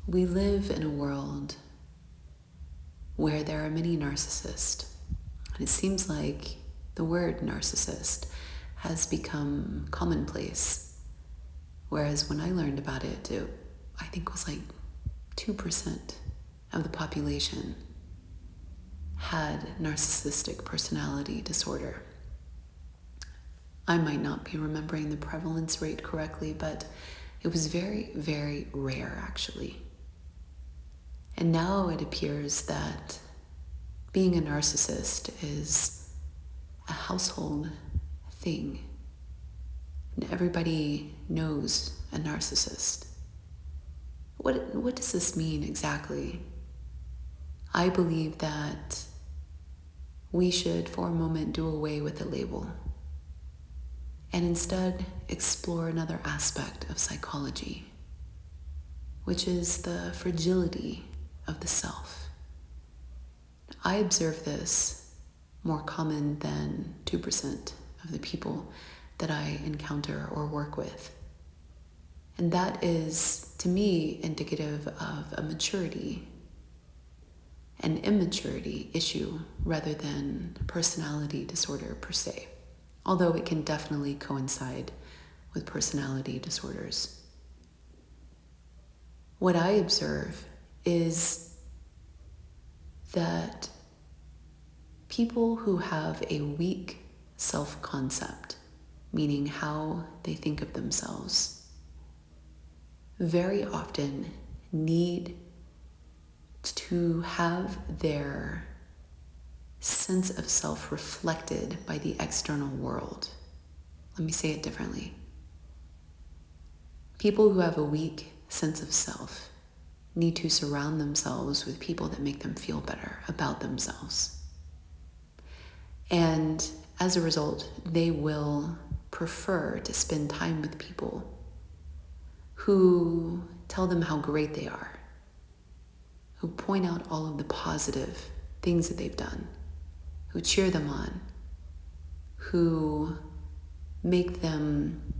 We live in a world where there are many narcissists. And it seems like the word narcissist has become commonplace. Whereas when I learned about it, I think was like 2% of the population had narcissistic personality disorder. I might not be remembering the prevalence rate correctly, but it was very, very rare actually. And now it appears that being a narcissist is a household thing. And everybody knows a narcissist. What does this mean exactly? I believe that we should, for a moment, do away with the label and instead explore another aspect of psychology, which is the fragility of the self. I observe this more common than 2% of the people that I encounter or work with. And that is, to me, indicative of a maturity, an immaturity issue rather than personality disorder per se, although it can definitely coincide with personality disorders. What I observe is that people who have a weak self-concept, meaning how they think of themselves, very often need to have their sense of self reflected by the external world. Let me say it differently. People who have a weak sense of self need to surround themselves with people that make them feel better about themselves. And as a result, they will prefer to spend time with people who tell them how great they are, who point out all of the positive things that they've done, who cheer them on, who make them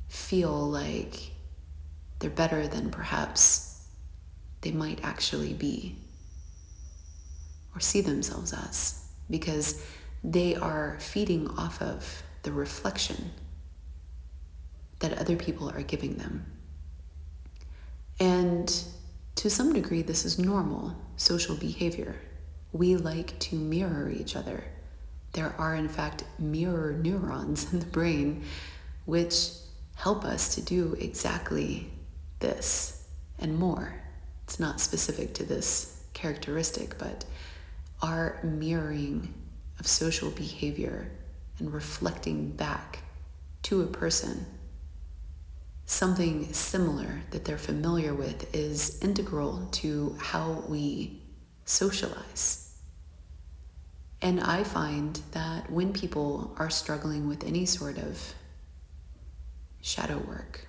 feel like they're better than perhaps they might actually be or see themselves as, because they are feeding off of the reflection that other people are giving them. And to some degree, this is normal social behavior. We like to mirror each other. There are, in fact, mirror neurons in the brain which help us to do exactly this and more. It's not specific to this characteristic, but our mirroring of social behavior and reflecting back to a person something similar that they're familiar with is integral to how we socialize. And I find that when people are struggling with any sort of shadow work,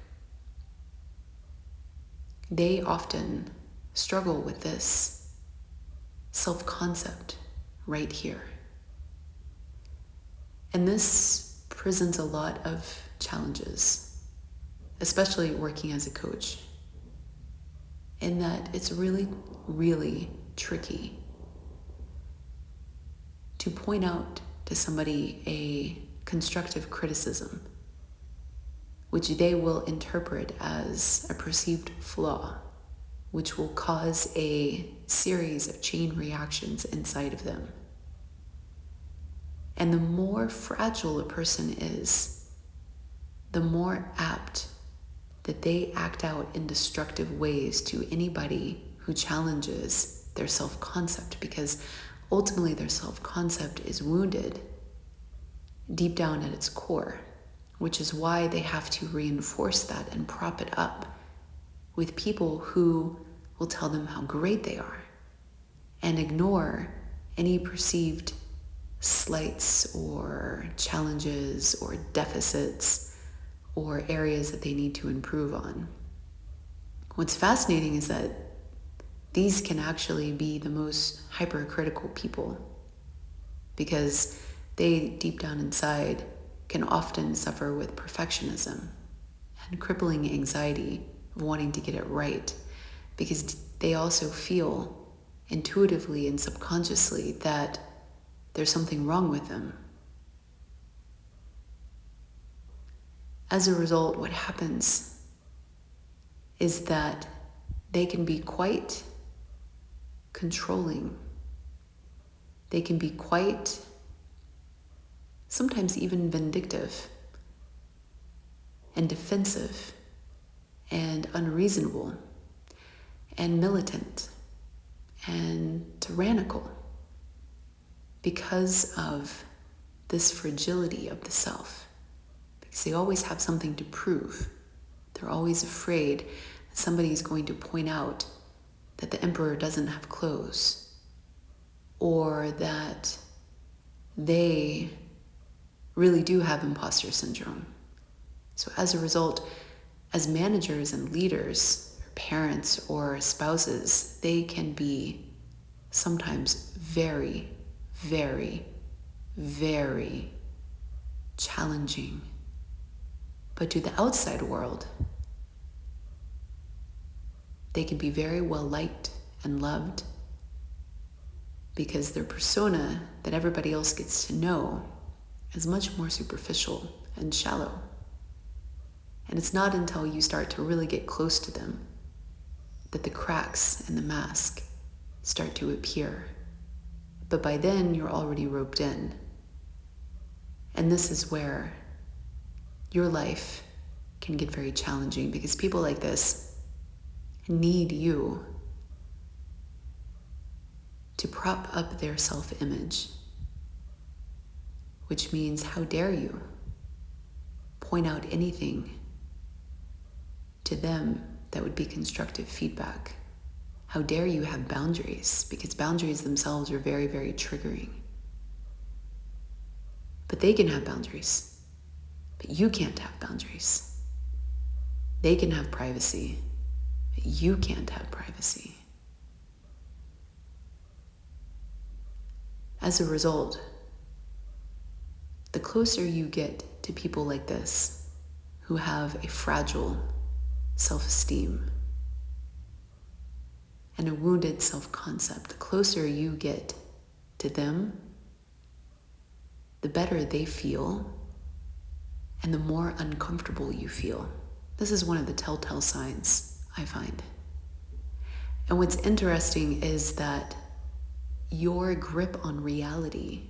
they often struggle with this self-concept right here. And this presents a lot of challenges, especially working as a coach, in that it's really, really tricky to point out to somebody a constructive criticism, which they will interpret as a perceived flaw, which will cause a series of chain reactions inside of them. And the more fragile a person is, the more apt that they act out in destructive ways to anybody who challenges their self-concept, because ultimately their self-concept is wounded deep down at its core, which is why they have to reinforce that and prop it up with people who will tell them how great they are and ignore any perceived slights or challenges or deficits or areas that they need to improve on. What's fascinating is that these can actually be the most hypercritical people, because they deep down inside can often suffer with perfectionism and crippling anxiety of wanting to get it right, because they also feel intuitively and subconsciously that there's something wrong with them. As a result, what happens is that they can be quite controlling. They can be quite, sometimes even vindictive and defensive and unreasonable and militant and tyrannical because of this fragility of the self. Because they always have something to prove. They're always afraid that somebody is going to point out that the emperor doesn't have clothes, or that they really do have imposter syndrome. So as a result, as managers and leaders, or parents or spouses, they can be sometimes very, very, very challenging. But to the outside world, they can be very well liked and loved because their persona that everybody else gets to know is much more superficial and shallow. And it's not until you start to really get close to them that the cracks in the mask start to appear. But by then, you're already roped in. And this is where your life can get very challenging, because people like this need you to prop up their self-image, which means, how dare you point out anything to them that would be constructive feedback? How dare you have boundaries? Because boundaries themselves are very, very triggering. But they can have boundaries, but you can't have boundaries. They can have privacy, but you can't have privacy. As a result, the closer you get to people like this, who have a fragile self-esteem and a wounded self-concept, the closer you get to them, the better they feel and the more uncomfortable you feel. This is one of the telltale signs I find. And what's interesting is that your grip on reality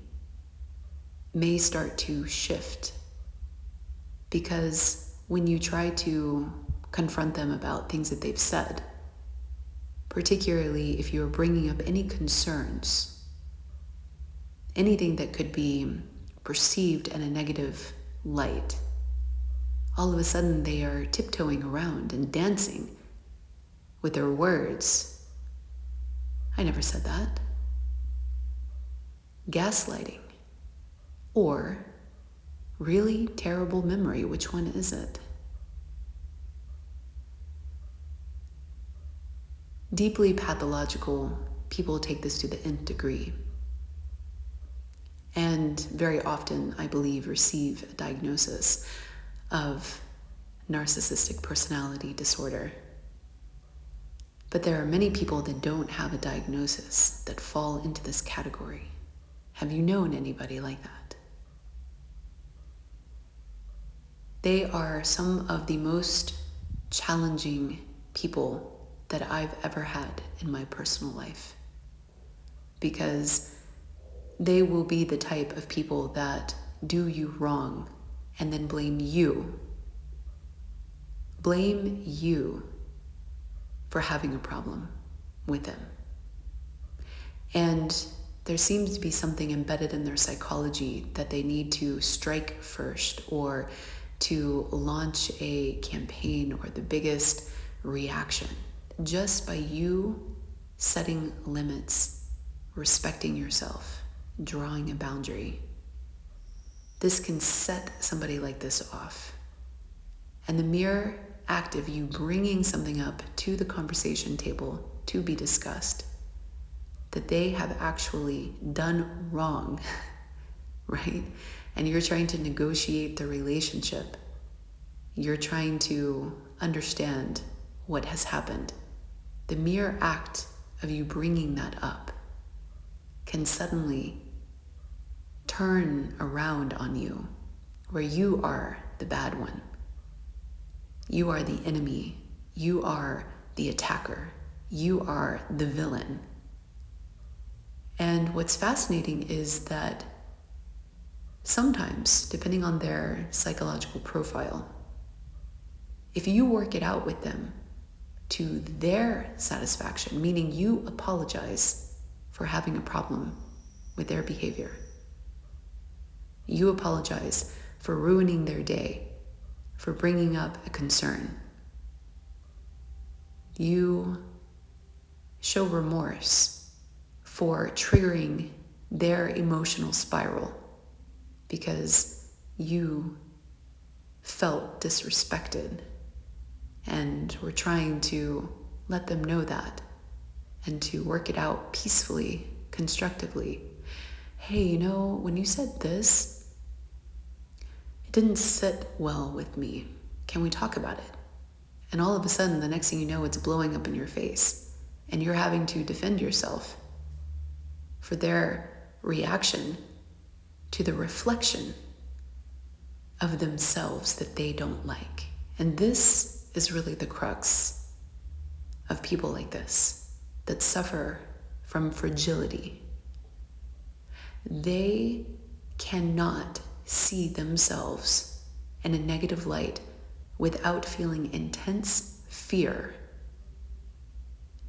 may start to shift, because when you try to confront them about things that they've said, particularly if you're bringing up any concerns, anything that could be perceived in a negative light, all of a sudden they are tiptoeing around and dancing with their words. I never said that. Gaslighting. Or really terrible memory. Which one is it? Deeply pathological people take this to the nth degree. And very often, I believe, receive a diagnosis of narcissistic personality disorder. But there are many people that don't have a diagnosis that fall into this category. Have you known anybody like that? They are some of the most challenging people that I've ever had in my personal life, because they will be the type of people that do you wrong and then blame you. Blame you for having a problem with them. And there seems to be something embedded in their psychology that they need to strike first, or to launch a campaign or the biggest reaction. Just by you setting limits, respecting yourself, drawing a boundary, this can set somebody like this off. And the mere act of you bringing something up to the conversation table to be discussed, that they have actually done wrong, right? And you're trying to negotiate the relationship. You're trying to understand what has happened. the mere act of you bringing that up can suddenly turn around on you, where you are the bad one. You are the enemy. You are the attacker. You are the villain. And what's fascinating is that sometimes, depending on their psychological profile, if you work it out with them to their satisfaction, meaning you apologize for having a problem with their behavior, you apologize for ruining their day, for bringing up a concern, you show remorse for triggering their emotional spiral because you felt disrespected and were trying to let them know that and to work it out peacefully, constructively. Hey, you know, when you said this, it didn't sit well with me. Can we talk about it? And all of a sudden, the next thing you know, it's blowing up in your face and you're having to defend yourself for their reaction to the reflection of themselves that they don't like. And this is really the crux of people like this that suffer from fragility. They cannot see themselves in a negative light without feeling intense fear.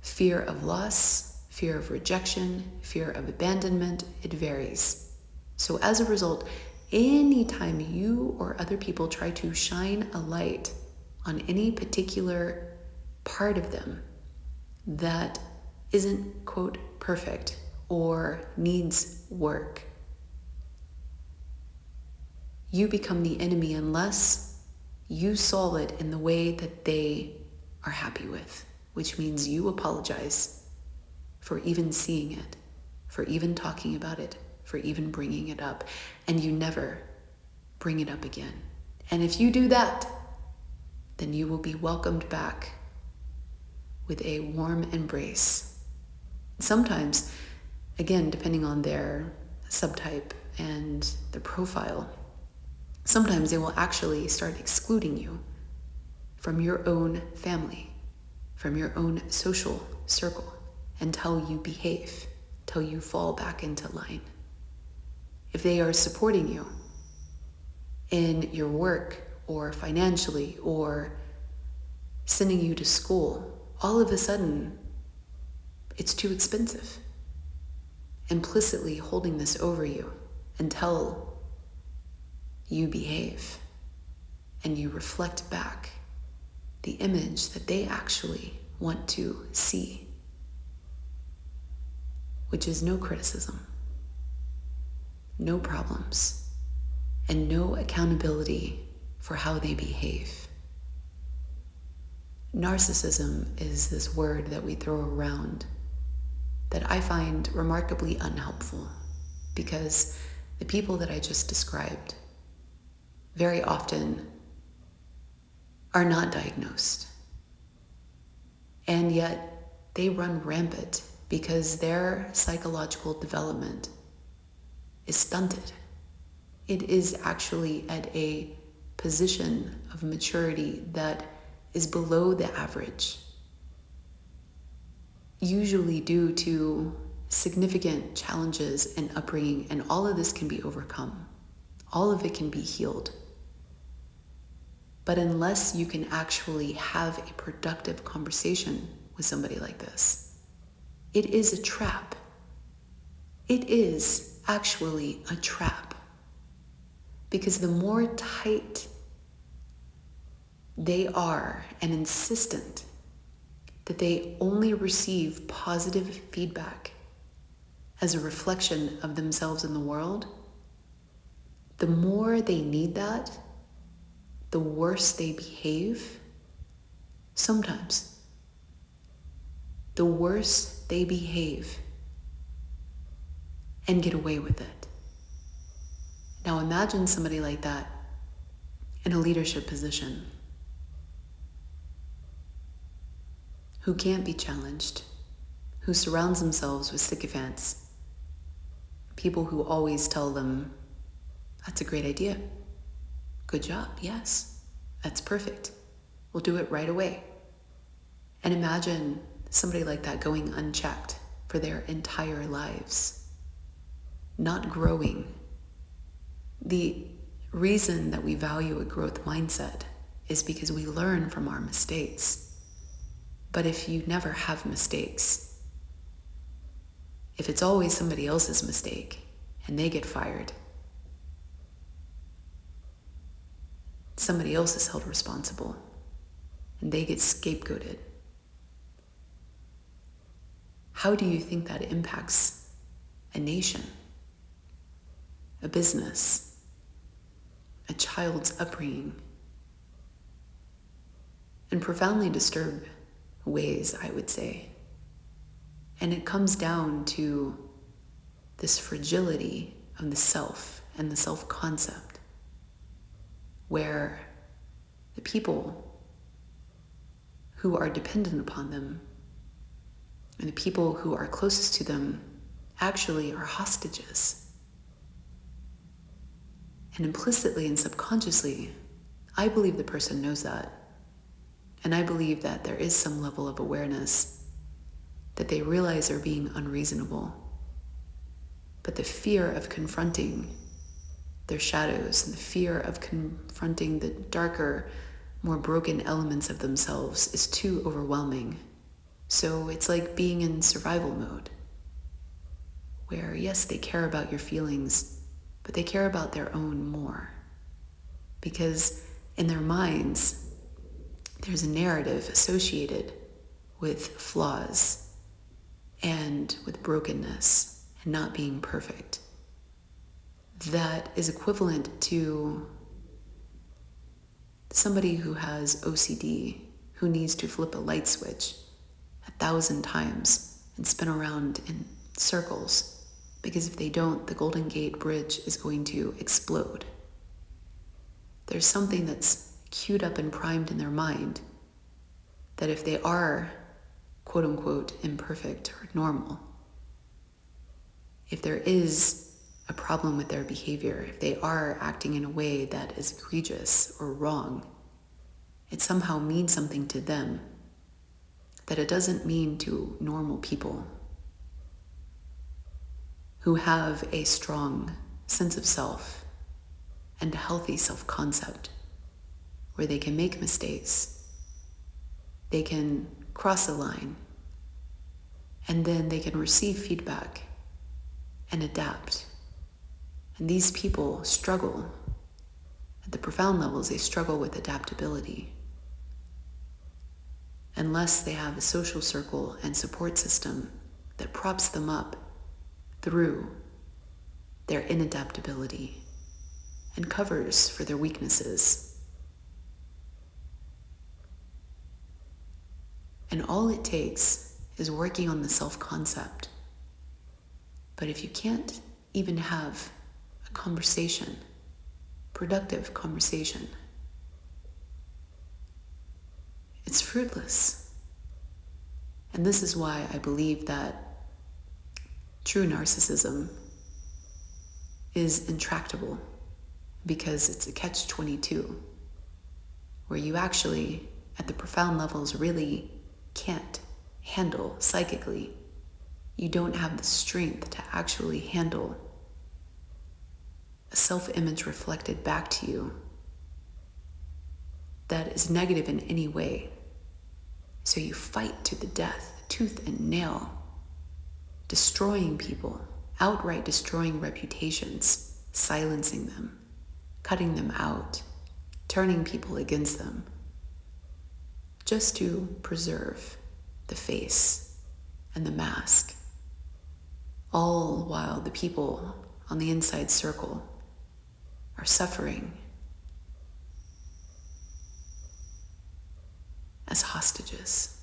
Fear of loss, fear of rejection, fear of abandonment, it varies. So as a result, anytime you or other people try to shine a light on any particular part of them that isn't, quote, perfect or needs work, you become the enemy unless you solve it in the way that they are happy with, which means you apologize for even seeing it, for even talking about it, for even bringing it up, and you never bring it up again. And if you do that, then you will be welcomed back with a warm embrace. Sometimes, again, depending on their subtype and the profile, sometimes they will actually start excluding you from your own family, from your own social circle, until you behave, till you fall back into line. If they are supporting you in your work or financially or sending you to school, all of a sudden it's too expensive. Implicitly holding this over you until you behave and you reflect back the image that they actually want to see, which is no criticism, no problems, and no accountability for how they behave. Narcissism is this word that we throw around that I find remarkably unhelpful, because the people that I just described very often are not diagnosed. And yet they run rampant because their psychological development is stunted. It is actually at a position of maturity that is below the average, usually due to significant challenges in upbringing, and all of this can be overcome. All of it can be healed. But unless you can actually have a productive conversation with somebody like this, it is a trap. It is actually a trap. Because the more tight they are and insistent that they only receive positive feedback as a reflection of themselves in the world, the more they need that, the worse they behave. Sometimes, the worse they behave and get away with it. Now imagine somebody like that in a leadership position who can't be challenged, who surrounds themselves with sycophants, people who always tell them, "That's a great idea. Good job. Yes, that's perfect. We'll do it right away." And imagine somebody like that going unchecked for their entire lives, not growing. The reason that we value a growth mindset is because we learn from our mistakes. But if you never have mistakes, if it's always somebody else's mistake and they get fired, somebody else is held responsible and they get scapegoated, how do you think that impacts a nation, a business, a child's upbringing? In profoundly disturbed ways, I would say. And it comes down to this fragility of the self and the self-concept, where the people who are dependent upon them and the people who are closest to them actually are hostages. And implicitly and subconsciously, I believe the person knows that. And I believe that there is some level of awareness that they realize are being unreasonable. But the fear of confronting their shadows and the fear of confronting the darker, more broken elements of themselves is too overwhelming. So it's like being in survival mode, where yes, they care about your feelings, but they care about their own more. Because in their minds, there's a narrative associated with flaws and with brokenness and not being perfect that is equivalent to somebody who has OCD, who needs to flip a light switch 1,000 times and spin around in circles, because if they don't, the Golden Gate Bridge is going to explode. There's something that's queued up and primed in their mind that if they are quote unquote imperfect or normal, if there is a problem with their behavior, if they are acting in a way that is egregious or wrong, it somehow means something to them that it doesn't mean to normal people who have a strong sense of self and a healthy self-concept, where they can make mistakes, they can cross a line, and then they can receive feedback and adapt. And these people struggle. At the profound levels, they struggle with adaptability. Unless they have a social circle and support system that props them up through their inadaptability and covers for their weaknesses. And all it takes is working on the self-concept. But if you can't even have a conversation, productive conversation, it's fruitless. And this is why I believe that true narcissism is intractable, because it's a catch-22, where you actually, at the profound levels, really can't handle psychically. You don't have the strength to actually handle a self-image reflected back to you that is negative in any way. So you fight to the death, tooth and nail, destroying people, outright destroying reputations, silencing them, cutting them out, turning people against them, just to preserve the face and the mask, all while the people on the inside circle are suffering as hostages.